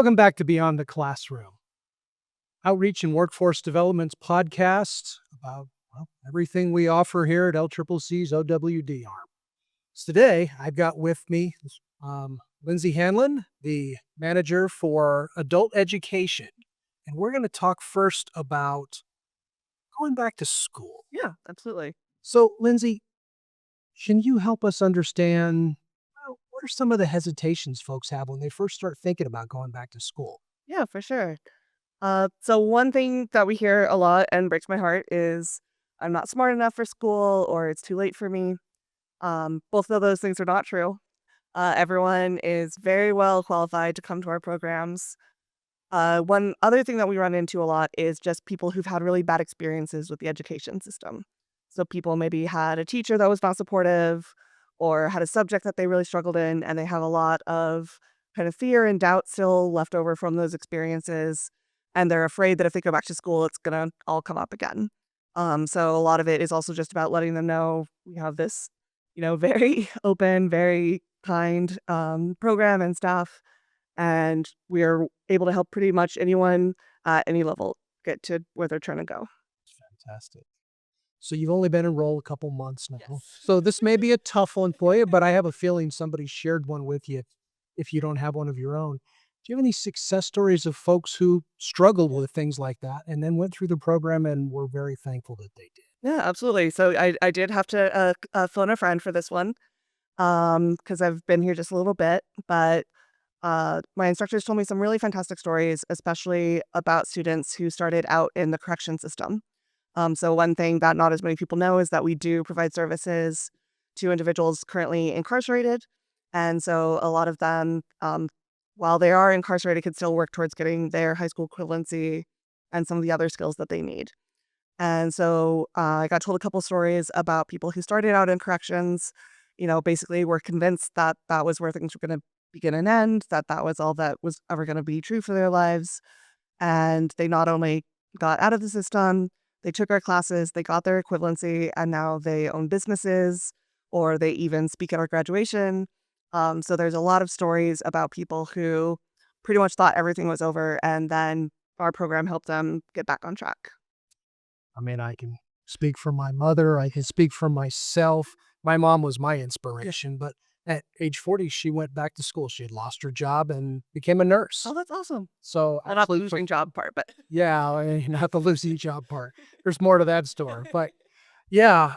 Welcome back to Beyond the Classroom, Outreach and Workforce Development's podcast about everything we offer here at LCCC's OWD arm. So today, I've got with me Lindsey Hanlon, the manager for adult education, and we're going to talk first about going back to school. Yeah, absolutely. So, Lindsey, can you help us understand what are some of the hesitations folks have when they first start thinking about going back to school? Yeah, for sure. So one thing that we hear a lot and breaks my heart is I'm not smart enough for school or it's too late for me. Both of those things are not true. Everyone is very well qualified to come to our programs. One other thing that we run into a lot is just people who've had really bad experiences with the education system. So people maybe had a teacher that was not supportive or had a subject that they really struggled in, and they have a lot of kind of fear and doubt still left over from those experiences. And they're afraid that if they go back to school, it's going to all come up again. So a lot of it is also just about letting them know we have this, very open, very kind program and staff. And we are able to help pretty much anyone at any level get to where they're trying to go. Fantastic. So you've only been enrolled a couple months now. Yes. So this may be a tough one for you, but I have a feeling somebody shared one with you if you don't have one of your own. Do you have any success stories of folks who struggled with things like that and then went through the program and were very thankful that they did? Yeah, absolutely. So I did have to phone a friend for this one because I've been here just a little bit. But my instructors told me some really fantastic stories, especially about students who started out in the correction system. So one thing that not as many people know is that we do provide services to individuals currently incarcerated. And so a lot of them, while they are incarcerated, can still work towards getting their high school equivalency and some of the other skills that they need. And so I got told a couple stories about people who started out in corrections, basically were convinced that that was where things were going to begin and end, that that was all that was ever going to be true for their lives. And they not only got out of the system, they took our classes, they got their equivalency, and now they own businesses or they even speak at our graduation. So there's a lot of stories about people who pretty much thought everything was over, and then our program helped them get back on track. I mean, I can speak for my mother. I can speak for myself. My mom was my inspiration, but at age 40, she went back to school. She had lost her job and became a nurse. Oh, that's awesome. So Well, not the losing job part, but yeah, I mean, not the losing job part. There's more to that story, but yeah,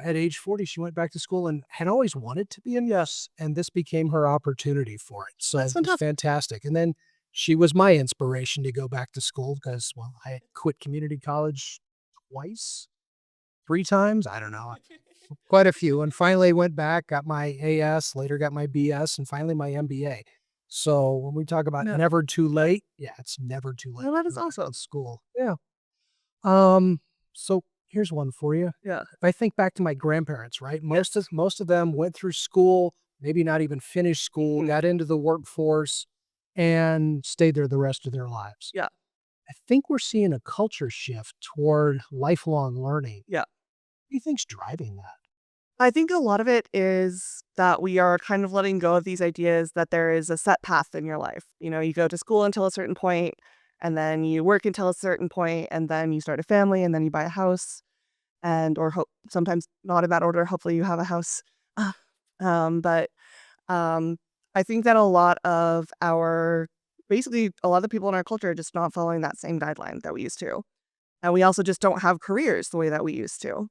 at age 40, she went back to school and had always wanted to be a nurse, and this became her opportunity for it. So that's it's fantastic. And then she was my inspiration to go back to school because, well, I had quit community college twice, 3 times. I don't know, quite a few. And finally went back, got my AS, later got my BS, and finally my MBA. So when we talk about No. never too late, yeah, it's never too late. Well, that to is go back awesome. to school. Yeah. So here's one for you. Yeah. If I think back to my grandparents, right? Most of them went through school, maybe not even finished school, got into the workforce, and stayed there the rest of their lives. Yeah. I think we're seeing a culture shift toward lifelong learning. Yeah. What do you think's driving that? I think a lot of it is that we are kind of letting go of these ideas that there is a set path in your life. You go to school until a certain point, and then you work until a certain point, and then you start a family, and then you buy a house, sometimes not in that order. Hopefully, you have a house. But I think that a lot of the people in our culture are just not following that same guideline that we used to. And we also just don't have careers the way that we used to.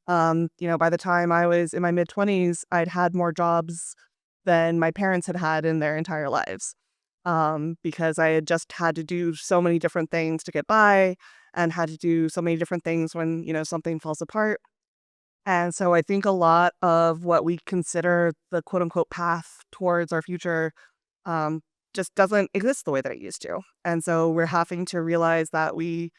By the time I was in my mid-20s, I'd had more jobs than my parents had had in their entire lives. Because I had just had to do so many different things to get by and had to do so many different things when, something falls apart. And so I think a lot of what we consider the quote unquote path towards our future just doesn't exist the way that it used to. And so we're having to realize that we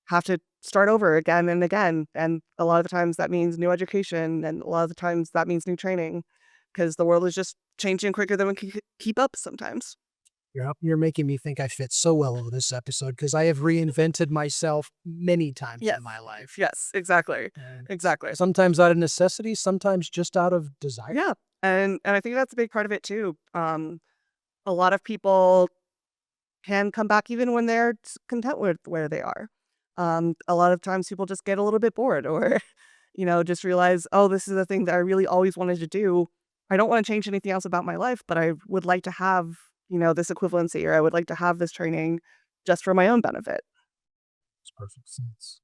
have to start over again and again. And a lot of the times that means new education. And a lot of the times that means new training because the world is just changing quicker than we can keep up sometimes. You're making me think I fit so well in this episode because I have reinvented myself many times in my life. Yes, exactly. And Exactly. sometimes out of necessity, sometimes just out of desire. Yeah. And I think that's a big part of it too. A lot of people can come back even when they're content with where they are. A lot of times people just get a little bit bored or, just realize, oh, this is the thing that I really always wanted to do. I don't want to change anything else about my life, but I would like to have, this equivalency, or I would like to have this training just for my own benefit. Makes perfect sense.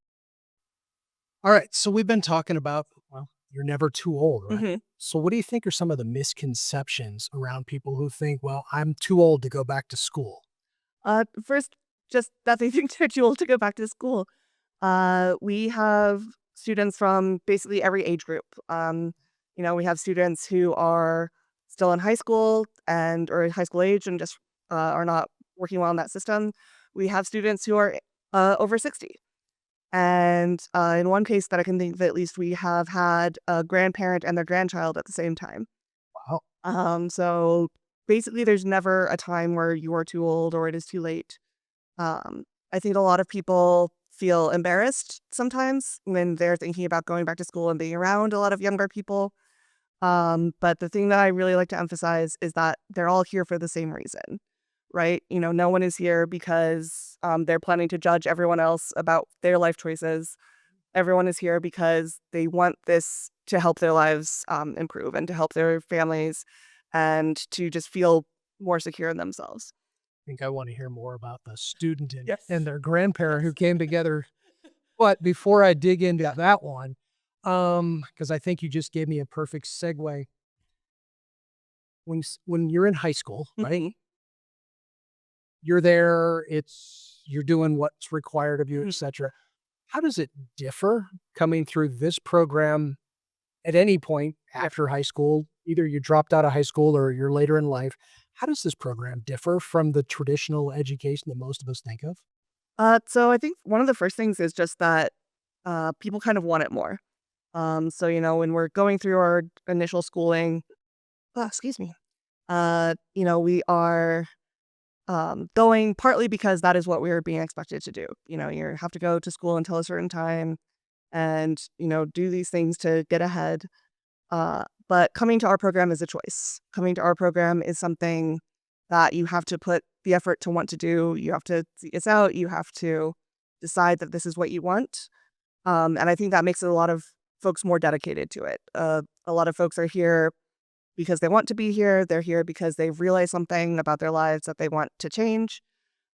All right. So we've been talking about, well, you're never too old, right? hmm So what do you think are some of the misconceptions around people who think, well, I'm too old to go back to school? First, just that they think they're too old to go back to school. We have students from basically every age group. We have students who are still in high school or high school age and just are not working well in that system. We have students who are over 60. And in one case that I can think of, at least, we have had a grandparent and their grandchild at the same time. Wow. So basically, there's never a time where you are too old or it is too late. I think a lot of people feel embarrassed sometimes when they're thinking about going back to school and being around a lot of younger people. But the thing that I really like to emphasize is that they're all here for the same reason, right? No one is here because they're planning to judge everyone else about their life choices. Everyone is here because they want this to help their lives improve and to help their families and to just feel more secure in themselves. I think I want to hear more about the student Yes. and their grandparent who Yes. came together. But before I dig into Yeah. that one, because I think you just gave me a perfect segue. When you're in high school, right? Mhm. You're there, you're doing what's required of you, Mhm. etc. How does it differ coming through this program at any point after high school? Either you dropped out of high school or you're later in life. How does this program differ from the traditional education that most of us think of? So I think one of the first things is just that people kind of want it more. So when we're going through our initial schooling, excuse me, we are going partly because that is what we are being expected to do. You have to go to school until a certain time and do these things to get ahead. But coming to our program is a choice. Coming to our program is something that you have to put the effort to want to do. You have to see this out. You have to decide that this is what you want. And I think that makes a lot of folks more dedicated to it. A lot of folks are here because they want to be here. They're here because they've realized something about their lives that they want to change.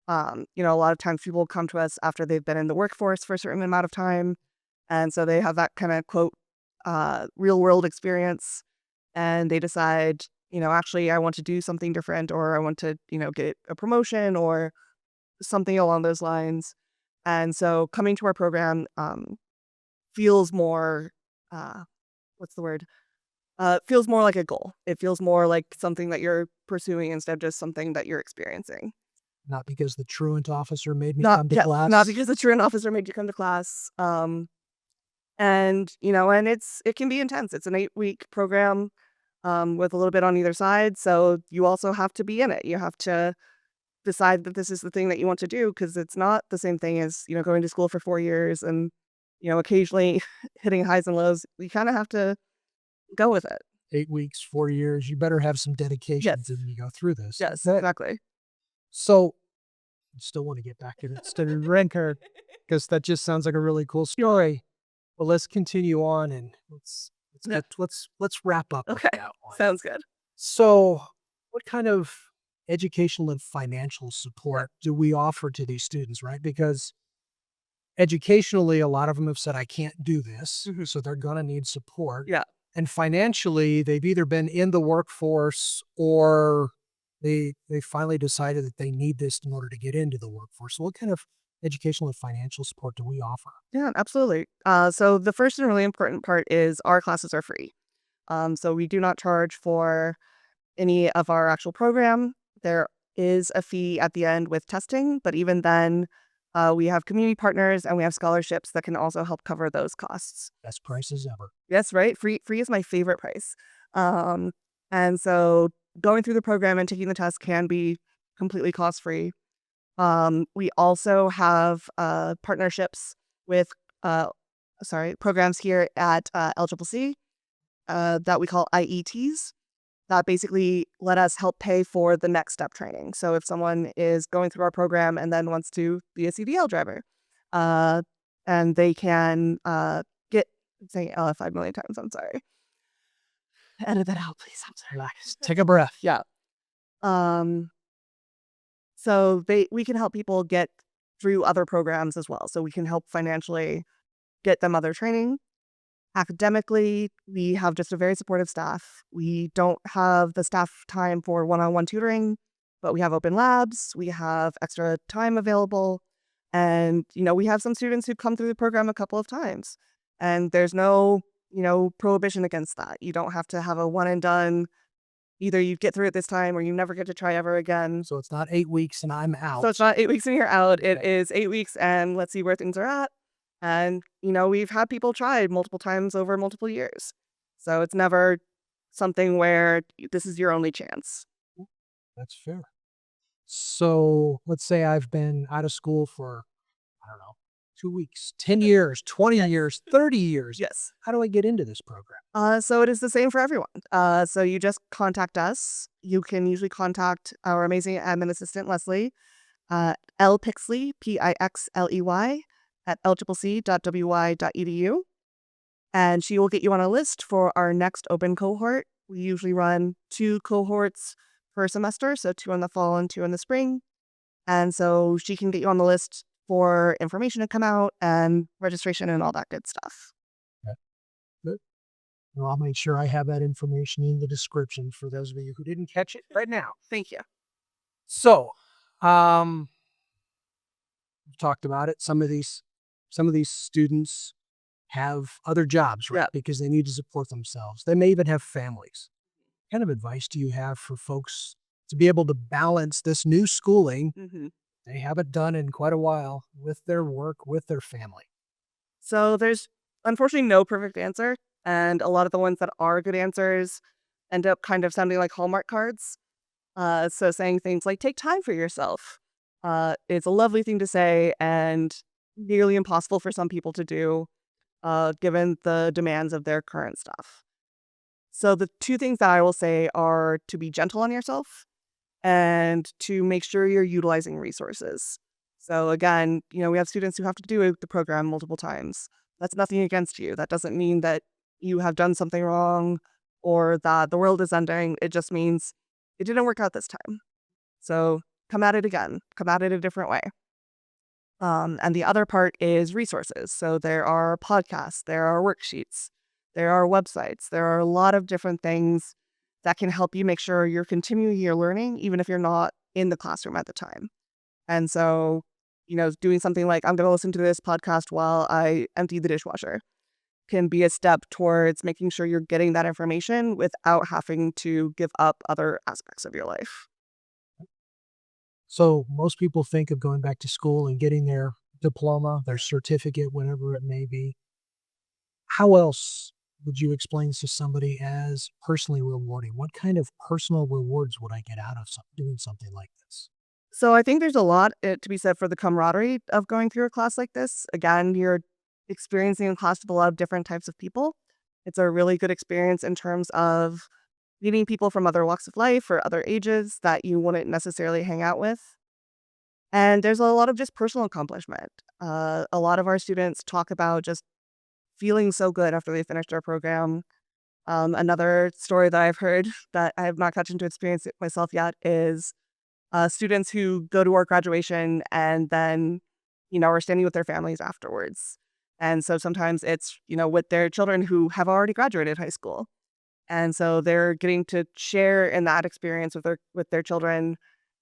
A lot of times people come to us after they've been in the workforce for a certain amount of time. And so they have that kind of quote, real world experience. And they decide, actually, I want to do something different, or I want to, get a promotion or something along those lines. And so coming to our program feels more, uh, what's the word? Feels more like a goal. It feels more like something that you're pursuing instead of just something that you're experiencing. Not because the truant officer made me Not come to yes, not class. because the truant officer made you come to class. And it can be intense. It's an 8-week program with a little bit on either side. So you also have to be in it. You have to decide that this is the thing that you want to do, because it's not the same thing as, going to school for 4 years and, occasionally hitting highs and lows. You kind of have to go with it. 8 weeks, 4 years. You better have some dedication Yes. to you go through this. Yes, exactly. So I still want to get back to that student ranker because that just sounds like a really cool story. But let's continue on and Yeah. let's wrap up with Okay. that one. Sounds good. So, what kind of educational and financial support do we offer to these students, right? Because educationally, a lot of them have said, I can't do this. Mhm. So they're going to need support. Yeah. And financially, they've either been in the workforce or they finally decided that they need this in order to get into the workforce. So what kind of educational and financial support do we offer? Yeah, absolutely. So the first and really important part is our classes are free. So we do not charge for any of our actual program. There is a fee at the end with testing, but even then, we have community partners and we have scholarships that can also help cover those costs. Best prices ever. Yes, right. Free is my favorite price. Um, and so going through the program and taking the test can be completely cost free. We also have partnerships with uh, programs here at LCCC that we call IETs. that basically let us help pay for the next step training. So if someone is going through our program and then wants to be a CDL driver, uh, and they can get saying 5 million times. I'm sorry. Edit that out, please. I'm sorry. Relax. Take a breath. Yeah. Um, so we can help people get through other programs as well. So we can help financially get them other training. Academically, we have just a very supportive staff. We don't have the staff time for one-on-one tutoring, but we have open labs, we have extra time available, and we have some students who come through the program a couple of times. And there's no, prohibition against that. You don't have to have a one and done. Either you get through it this time or you never get to try ever again. So it's not 8 weeks and I'm out. So it's not 8 weeks and you're out. It is 8 weeks and let's see where things are at. And, we've had people try multiple times over multiple years. So it's never something where this is your only chance. That's fair. So let's say I've been out of school for, I don't know, 2 weeks, 10 years, 20 years, 30 years. Yes. How do I get into this program? So it is the same for everyone. So you just contact us. You can usually contact our amazing admin assistant, Leslie, lpixley, Pixley, at lccc.wy.edu. And she will get you on a list for our next open cohort. We usually run 2 cohorts per semester, so 2 in the fall and 2 in the spring. And so she can get you on the list for information to come out and registration and all that good stuff. Okay. Good. Well, I'll make sure I have that information in the description for those of you who didn't catch it right now. Thank you. So, we've talked about it. Some of these students have other jobs, right? Yeah. Because they need to support themselves. They may even have families. What kind of advice do you have for folks to be able to balance this new schooling they haven't done in quite a while with their work, with their family? So there's unfortunately no perfect answer. And a lot of the ones that are good answers end up kind of sounding like Hallmark cards. So saying things like take time for yourself is a lovely thing to say and nearly impossible for some people to do given the demands of their current stuff. So the 2 things that I will say are to be gentle on yourself and to make sure you're utilizing resources. So again, we have students who have to do the program multiple times. That's nothing against you. That doesn't mean that you have done something wrong or that the world is ending. It just means it didn't work out this time. So come at it again. Come at it a different way. And the other part is resources. So there are podcasts, there are worksheets, there are websites, there are a lot of different things that can help you make sure you're continuing your learning, even if you're not in the classroom at the time. And so, doing something like I'm going to listen to this podcast while I empty the dishwasher can be a step towards making sure you're getting that information without having to give up other aspects of your life. So most people think of going back to school and getting their diploma, their certificate, whatever it may be. How else would you explain to somebody as personally rewarding? What kind of personal rewards would I get out of doing something like this? So I think there's a lot to be said for the camaraderie of going through a class like this. Again, you're experiencing a class with a lot of different types of people. It's a really good experience in terms of meeting people from other walks of life or other ages that you wouldn't necessarily hang out with. And there's a lot of just personal accomplishment. A lot of our students talk about just feeling so good after they finished our program. Another story that I've heard that I have not gotten to experience it myself yet is students who go to our graduation and then, are standing with their families afterwards. And so sometimes it's, with their children who have already graduated high school. And so they're getting to share in that experience with their children.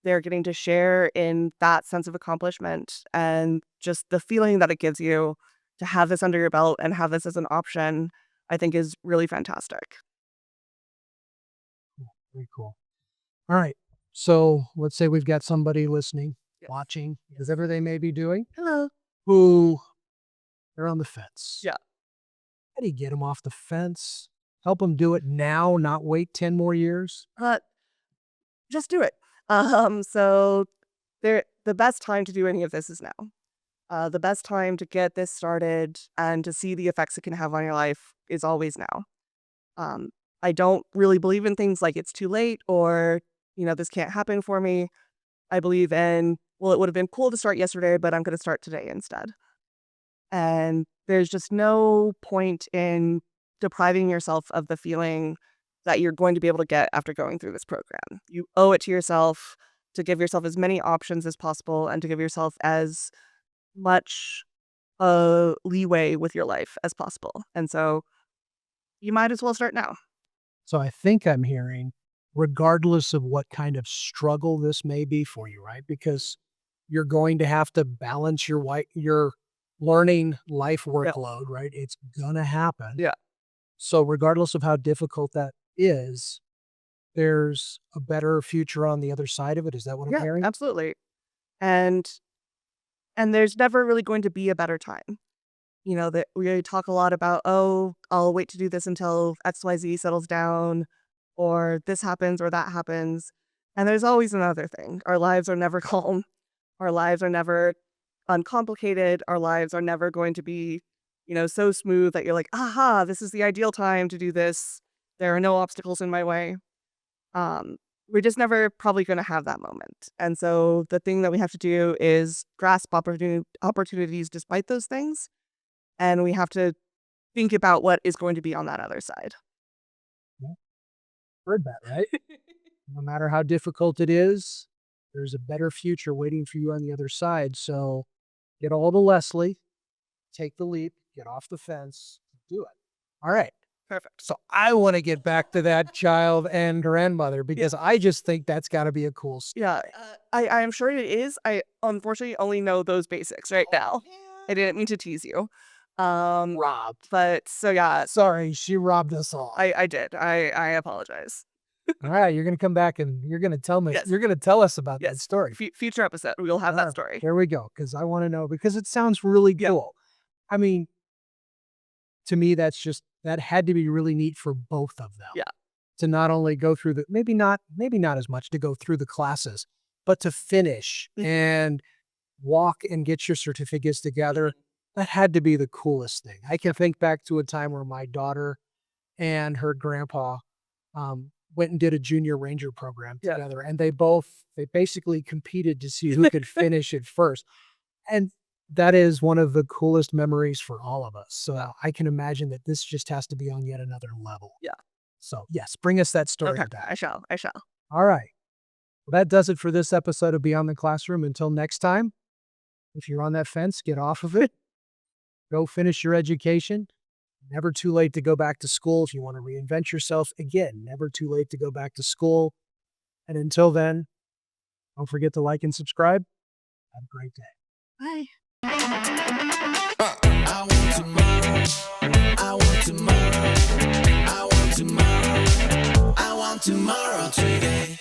They're getting to share in that sense of accomplishment and just the feeling that it gives you to have this under your belt and have this as an option, I think is really fantastic. Very cool. All right. So let's say we've got somebody listening, Yes. watching, whatever they may be doing, Hello. who they're on the fence. Yeah. How do you get them off the fence? Help them do it now, not wait 10 more years? Just do it. So the best time to do any of this is now. The best time to get this started and to see the effects it can have on your life is always now. I don't really believe in things like it's too late or, this can't happen for me. I believe in, well, it would have been cool to start yesterday, but I'm going to start today instead. And there's just no point in depriving yourself of the feeling that you're going to be able to get after going through this program. You owe it to yourself to give yourself as many options as possible and to give yourself as much leeway with your life as possible. And so you might as well start now. So I think I'm hearing, regardless of what kind of struggle this may be for you, right? Because you're going to have to balance your learning life workload, right? It's gonna happen. Yeah. So regardless of how difficult that is, there's a better future on the other side of it. Is that what I'm Yeah, hearing? absolutely. And there's never really going to be a better time. That we talk a lot about, oh, I'll wait to do this until XYZ settles down, or this happens or that happens. And there's always another thing. Our lives are never calm. Our lives are never uncomplicated. Our lives are never going to be, so smooth that you're like, aha, this is the ideal time to do this. There are no obstacles in my way. We're just never probably going to have that moment. And so the thing that we have to do is grasp opportunities despite those things. And we have to think about what is going to be on that other side. Yeah. Heard that, right? No matter how difficult it is, there's a better future waiting for you on the other side. So get all to Leslie, take the leap, get off the fence, do it. All right. Perfect. So I want to get back to that child and grandmother because I just think that's got to be a cool story. Yeah, I am sure it is. I unfortunately only know those basics right now. I didn't mean to tease you. Robbed. But so yeah, Sorry, she robbed us all. I did. I apologize. All right, you're going to come back and you're going to tell me. Yes. You're going to tell us about that Yes. story. Future episode, we'll have that story. There we go. Because I want to know because it sounds really cool. I mean, to me, that had to be really neat for both of them. Yeah. To not only go through maybe not as much to go through the classes, but to finish and walk and get your certificates together. That had to be the coolest thing. I can think back to a time where my daughter and her grandpa went and did a junior ranger program together. And they basically competed to see who could finish it first. And that is one of the coolest memories for all of us. So I can imagine that this just has to be on yet another level. Yeah. So yes, bring us that story Okay, back. I shall. All right. Well, that does it for this episode of Beyond the Classroom. Until next time, if you're on that fence, get off of it. Go finish your education. Never too late to go back to school if you want to reinvent yourself. Again, never too late to go back to school. And until then, don't forget to like and subscribe. Have a great day. Bye. I want tomorrow. I want tomorrow. I want tomorrow. I want tomorrow today.